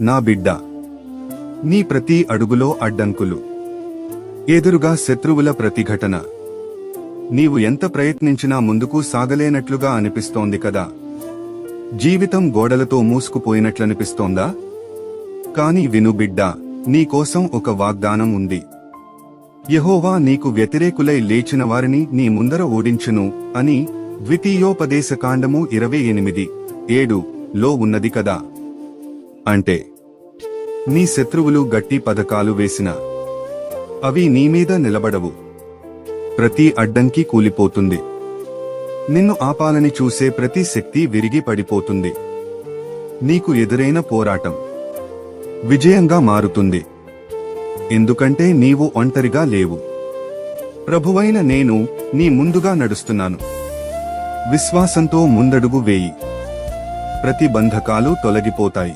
నా బిడ్డ, నీ ప్రతి అడుగులో అడ్డంకులు, ఎదురుగా శత్రువుల ప్రతిఘటన. నీవు ఎంత ప్రయత్నించినా ముందుకు సాగలేనట్లుగా అనిపిస్తోంది కదా. జీవితం గోడలతో మూసుకుపోయినట్లనిపిస్తోందా? కాని విను బిడ్డా, నీకోసం ఒక వాగ్దానం ఉంది. యెహోవా నీకు వ్యతిరేకులై లేచిన వారిని నీ ముందర ఓడించును అని ద్వితీయోపదేశకాండము 28:7 ఉన్నది కదా. అంటే నీ శత్రువులు గట్టి పథకాలు వేసినా అవి నీమీద నిలబడవు. ప్రతి అడ్డంకి కూలిపోతుంది. నిన్ను ఆపాలని చూసే ప్రతి శక్తి విరిగి పడిపోతుంది. నీకు ఎదురైన పోరాటం విజయంగా మారుతుంది. ఎందుకంటే నీవు ఒంటరిగా లేవు. ప్రభువైన నేను నీ ముందుగా నడుస్తున్నాను. విశ్వాసంతో ముందడుగు వేయి. ప్రతి బంధకాలు తొలగిపోతాయి.